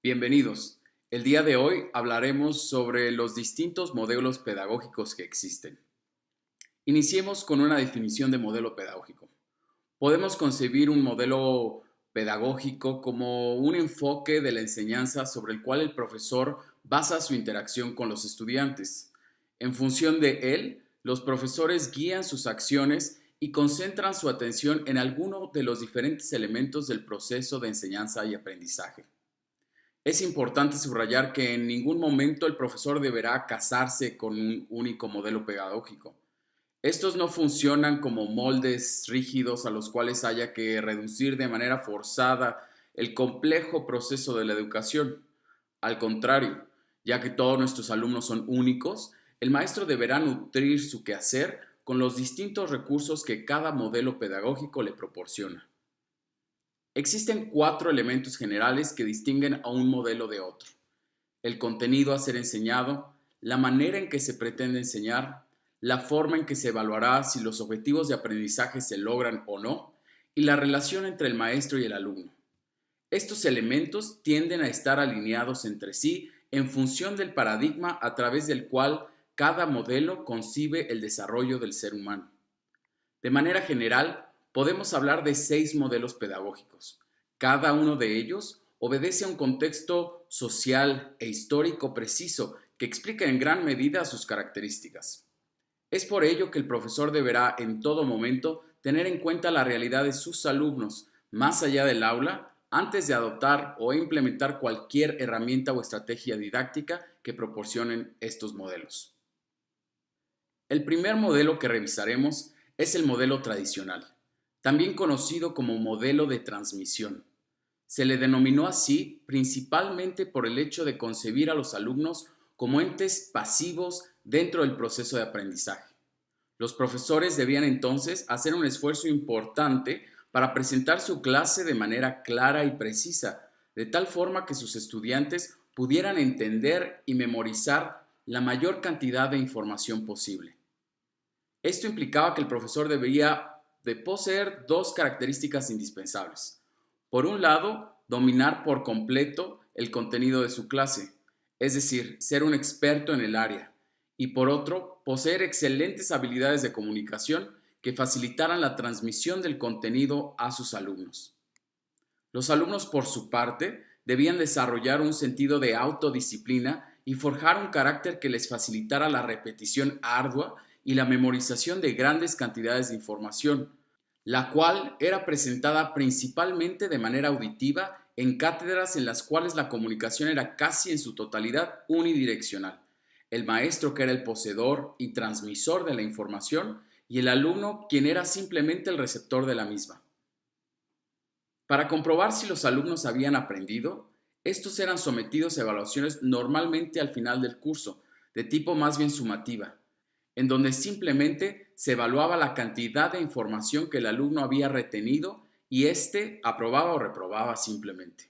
Bienvenidos. El día de hoy hablaremos sobre los distintos modelos pedagógicos que existen. Iniciemos con una definición de modelo pedagógico. Podemos concebir un modelo pedagógico como un enfoque de la enseñanza sobre el cual el profesor basa su interacción con los estudiantes. En función de él, los profesores guían sus acciones y concentran su atención en alguno de los diferentes elementos del proceso de enseñanza y aprendizaje. Es importante subrayar que en ningún momento el profesor deberá casarse con un único modelo pedagógico. Estos no funcionan como moldes rígidos a los cuales haya que reducir de manera forzada el complejo proceso de la educación. Al contrario, ya que todos nuestros alumnos son únicos, el maestro deberá nutrir su quehacer con los distintos recursos que cada modelo pedagógico le proporciona. Existen cuatro elementos generales que distinguen a un modelo de otro: el contenido a ser enseñado, la manera en que se pretende enseñar, la forma en que se evaluará si los objetivos de aprendizaje se logran o no, y la relación entre el maestro y el alumno. Estos elementos tienden a estar alineados entre sí en función del paradigma a través del cual cada modelo concibe el desarrollo del ser humano. De manera general, podemos hablar de 6 modelos pedagógicos. Cada uno de ellos obedece a un contexto social e histórico preciso que explica en gran medida sus características. Es por ello que el profesor deberá en todo momento tener en cuenta la realidad de sus alumnos, más allá del aula, antes de adoptar o implementar cualquier herramienta o estrategia didáctica que proporcionen estos modelos. El primer modelo que revisaremos es el modelo tradicional, también conocido como modelo de transmisión. Se le denominó así principalmente por el hecho de concebir a los alumnos como entes pasivos dentro del proceso de aprendizaje. Los profesores debían entonces hacer un esfuerzo importante para presentar su clase de manera clara y precisa, de tal forma que sus estudiantes pudieran entender y memorizar la mayor cantidad de información posible. Esto implicaba que el profesor debía de poseer dos características indispensables. Por un lado, dominar por completo el contenido de su clase, es decir, ser un experto en el área, y por otro, poseer excelentes habilidades de comunicación que facilitaran la transmisión del contenido a sus alumnos. Los alumnos, por su parte, debían desarrollar un sentido de autodisciplina y forjar un carácter que les facilitara la repetición ardua y la memorización de grandes cantidades de información, la cual era presentada principalmente de manera auditiva en cátedras en las cuales la comunicación era casi en su totalidad unidireccional. El maestro, que era el poseedor y transmisor de la información, y el alumno, quien era simplemente el receptor de la misma. Para comprobar si los alumnos habían aprendido, estos eran sometidos a evaluaciones normalmente al final del curso, de tipo más bien sumativa, en donde simplemente se evaluaba la cantidad de información que el alumno había retenido y éste aprobaba o reprobaba simplemente.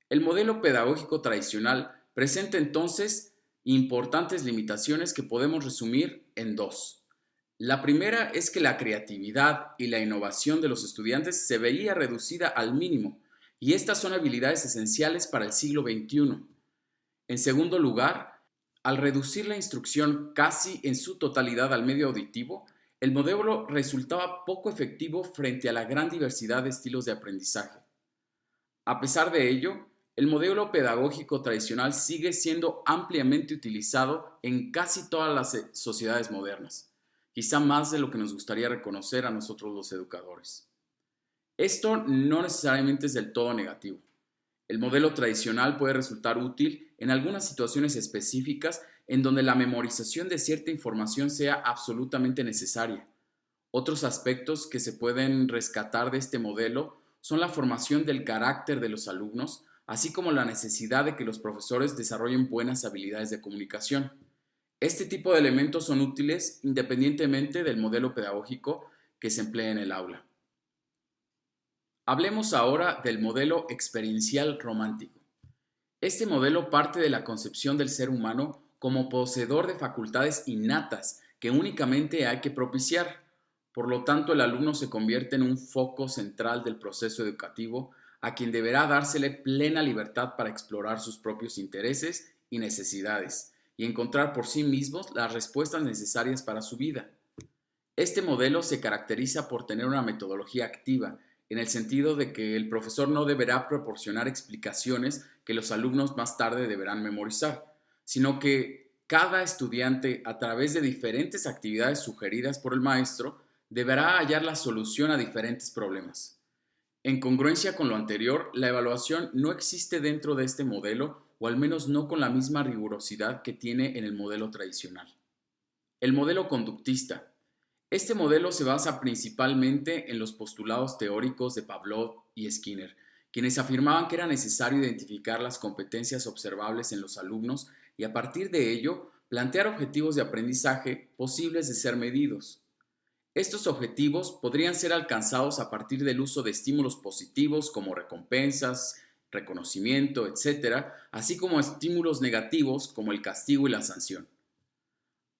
El modelo pedagógico tradicional presenta entonces importantes limitaciones que podemos resumir en dos. La primera es que la creatividad y la innovación de los estudiantes se veía reducida al mínimo, y estas son habilidades esenciales para el siglo XXI. En segundo lugar, al reducir la instrucción casi en su totalidad al medio auditivo, el modelo resultaba poco efectivo frente a la gran diversidad de estilos de aprendizaje. A pesar de ello, el modelo pedagógico tradicional sigue siendo ampliamente utilizado en casi todas las sociedades modernas, quizá más de lo que nos gustaría reconocer a nosotros los educadores. Esto no necesariamente es del todo negativo. El modelo tradicional puede resultar útil en algunas situaciones específicas en donde la memorización de cierta información sea absolutamente necesaria. Otros aspectos que se pueden rescatar de este modelo son la formación del carácter de los alumnos, así como la necesidad de que los profesores desarrollen buenas habilidades de comunicación. Este tipo de elementos son útiles independientemente del modelo pedagógico que se emplee en el aula. Hablemos ahora del modelo experiencial romántico. Este modelo parte de la concepción del ser humano como poseedor de facultades innatas que únicamente hay que propiciar. Por lo tanto, el alumno se convierte en un foco central del proceso educativo a quien deberá dársele plena libertad para explorar sus propios intereses y necesidades y encontrar por sí mismos las respuestas necesarias para su vida. Este modelo se caracteriza por tener una metodología activa, en el sentido de que el profesor no deberá proporcionar explicaciones que los alumnos más tarde deberán memorizar, sino que cada estudiante, a través de diferentes actividades sugeridas por el maestro, deberá hallar la solución a diferentes problemas. En congruencia con lo anterior, la evaluación no existe dentro de este modelo, o al menos no con la misma rigurosidad que tiene en el modelo tradicional. El modelo conductista. Este modelo se basa principalmente en los postulados teóricos de Pavlov y Skinner, quienes afirmaban que era necesario identificar las competencias observables en los alumnos y a partir de ello plantear objetivos de aprendizaje posibles de ser medidos. Estos objetivos podrían ser alcanzados a partir del uso de estímulos positivos como recompensas, reconocimiento, etc., así como estímulos negativos como el castigo y la sanción.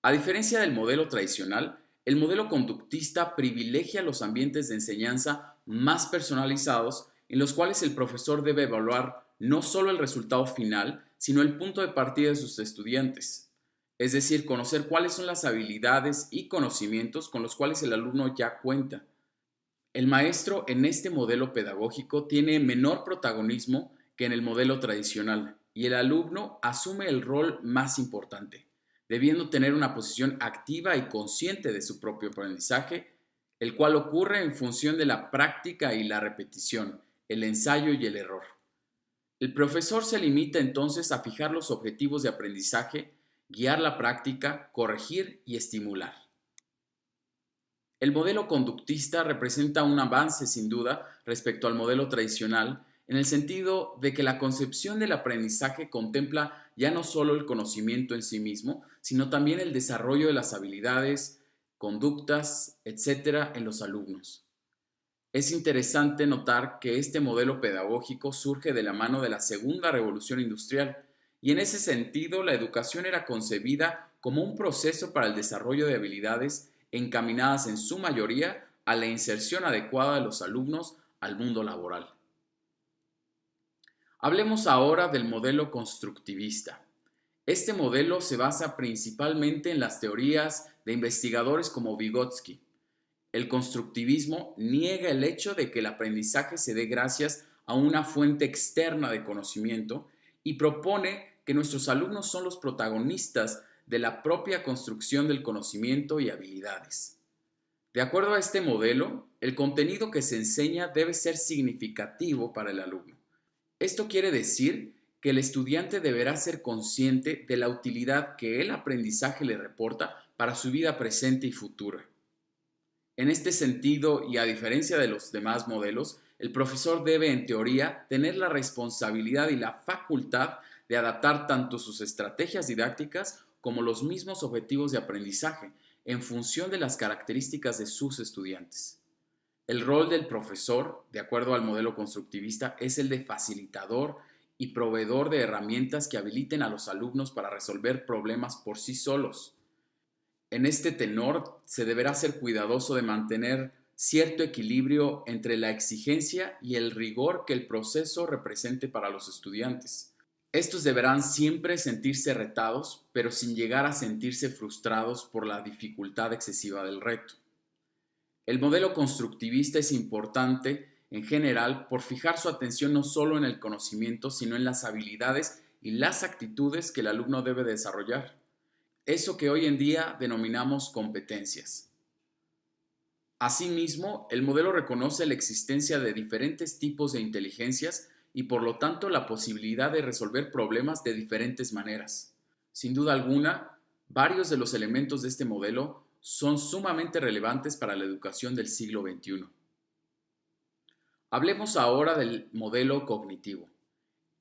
A diferencia del modelo tradicional, el modelo conductista privilegia los ambientes de enseñanza más personalizados en los cuales el profesor debe evaluar no solo el resultado final, sino el punto de partida de sus estudiantes. Es decir, conocer cuáles son las habilidades y conocimientos con los cuales el alumno ya cuenta. El maestro en este modelo pedagógico tiene menor protagonismo que en el modelo tradicional y el alumno asume el rol más importante, debiendo tener una posición activa y consciente de su propio aprendizaje, el cual ocurre en función de la práctica y la repetición, el ensayo y el error. El profesor se limita entonces a fijar los objetivos de aprendizaje, guiar la práctica, corregir y estimular. El modelo conductista representa un avance sin duda respecto al modelo tradicional, en el sentido de que la concepción del aprendizaje contempla ya no solo el conocimiento en sí mismo, sino también el desarrollo de las habilidades, conductas, etc. en los alumnos. Es interesante notar que este modelo pedagógico surge de la mano de la Segunda Revolución Industrial, y en ese sentido la educación era concebida como un proceso para el desarrollo de habilidades encaminadas en su mayoría a la inserción adecuada de los alumnos al mundo laboral. Hablemos ahora del modelo constructivista. Este modelo se basa principalmente en las teorías de investigadores como Vygotsky. El constructivismo niega el hecho de que el aprendizaje se dé gracias a una fuente externa de conocimiento y propone que nuestros alumnos son los protagonistas de la propia construcción del conocimiento y habilidades. De acuerdo a este modelo, el contenido que se enseña debe ser significativo para el alumno. Esto quiere decir que el estudiante deberá ser consciente de la utilidad que el aprendizaje le reporta para su vida presente y futura. En este sentido, y a diferencia de los demás modelos, el profesor debe, en teoría, tener la responsabilidad y la facultad de adaptar tanto sus estrategias didácticas como los mismos objetivos de aprendizaje en función de las características de sus estudiantes. El rol del profesor, de acuerdo al modelo constructivista, es el de facilitador y proveedor de herramientas que habiliten a los alumnos para resolver problemas por sí solos. En este tenor, se deberá ser cuidadoso de mantener cierto equilibrio entre la exigencia y el rigor que el proceso represente para los estudiantes. Estos deberán siempre sentirse retados, pero sin llegar a sentirse frustrados por la dificultad excesiva del reto. El modelo constructivista es importante en general por fijar su atención no solo en el conocimiento, sino en las habilidades y las actitudes que el alumno debe desarrollar. Eso que hoy en día denominamos competencias. Asimismo, el modelo reconoce la existencia de diferentes tipos de inteligencias y por lo tanto la posibilidad de resolver problemas de diferentes maneras. Sin duda alguna, varios de los elementos de este modelo son sumamente relevantes para la educación del siglo XXI. Hablemos ahora del modelo cognitivo.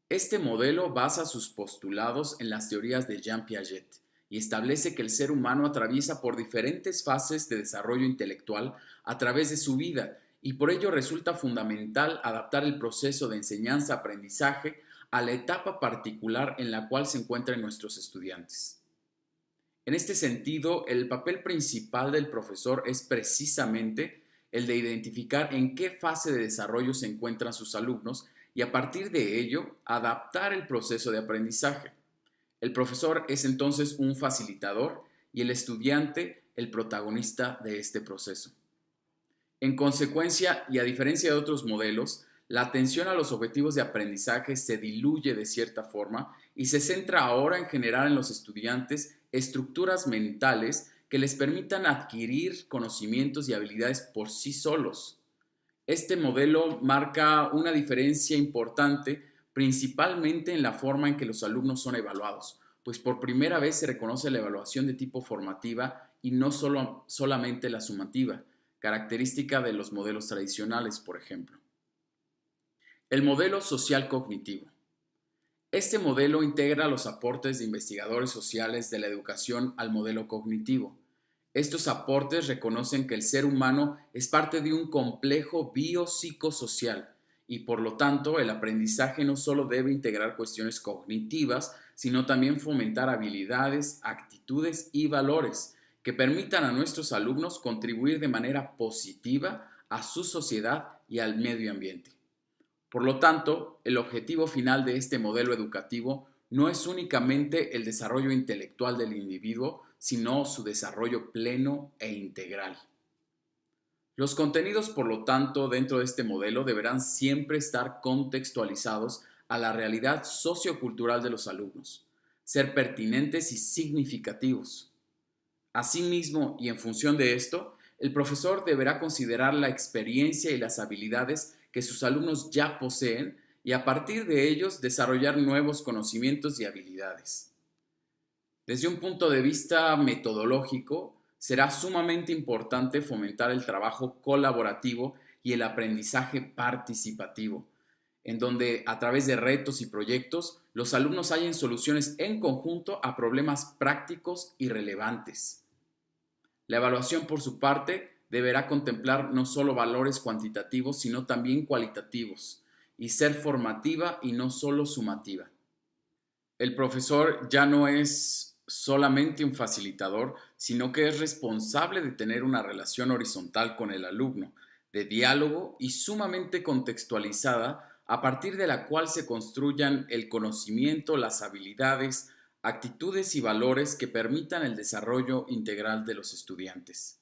Este modelo basa sus postulados en las teorías de Jean Piaget y establece que el ser humano atraviesa por diferentes fases de desarrollo intelectual a través de su vida y por ello resulta fundamental adaptar el proceso de enseñanza-aprendizaje a la etapa particular en la cual se encuentran nuestros estudiantes. En este sentido, el papel principal del profesor es precisamente el de identificar en qué fase de desarrollo se encuentran sus alumnos y a partir de ello adaptar el proceso de aprendizaje. El profesor es entonces un facilitador y el estudiante el protagonista de este proceso. En consecuencia, y a diferencia de otros modelos, la atención a los objetivos de aprendizaje se diluye de cierta forma y se centra ahora en generar en los estudiantes estructuras mentales que les permitan adquirir conocimientos y habilidades por sí solos. Este modelo marca una diferencia importante principalmente en la forma en que los alumnos son evaluados, pues por primera vez se reconoce la evaluación de tipo formativa y no solamente la sumativa, característica de los modelos tradicionales, por ejemplo. El modelo social cognitivo. Este modelo integra los aportes de investigadores sociales de la educación al modelo cognitivo. Estos aportes reconocen que el ser humano es parte de un complejo biopsicosocial y por lo tanto el aprendizaje no solo debe integrar cuestiones cognitivas, sino también fomentar habilidades, actitudes y valores que permitan a nuestros alumnos contribuir de manera positiva a su sociedad y al medio ambiente. Por lo tanto, el objetivo final de este modelo educativo no es únicamente el desarrollo intelectual del individuo, sino su desarrollo pleno e integral. Los contenidos, por lo tanto, dentro de este modelo deberán siempre estar contextualizados a la realidad sociocultural de los alumnos, ser pertinentes y significativos. Asimismo, y en función de esto, el profesor deberá considerar la experiencia y las habilidades que sus alumnos ya poseen y a partir de ellos desarrollar nuevos conocimientos y habilidades. Desde un punto de vista metodológico, será sumamente importante fomentar el trabajo colaborativo y el aprendizaje participativo, en donde a través de retos y proyectos los alumnos hallen soluciones en conjunto a problemas prácticos y relevantes. La evaluación, por su parte, deberá contemplar no solo valores cuantitativos, sino también cualitativos, y ser formativa y no solo sumativa. El profesor ya no es solamente un facilitador, sino que es responsable de tener una relación horizontal con el alumno, de diálogo y sumamente contextualizada, a partir de la cual se construyan el conocimiento, las habilidades, actitudes y valores que permitan el desarrollo integral de los estudiantes.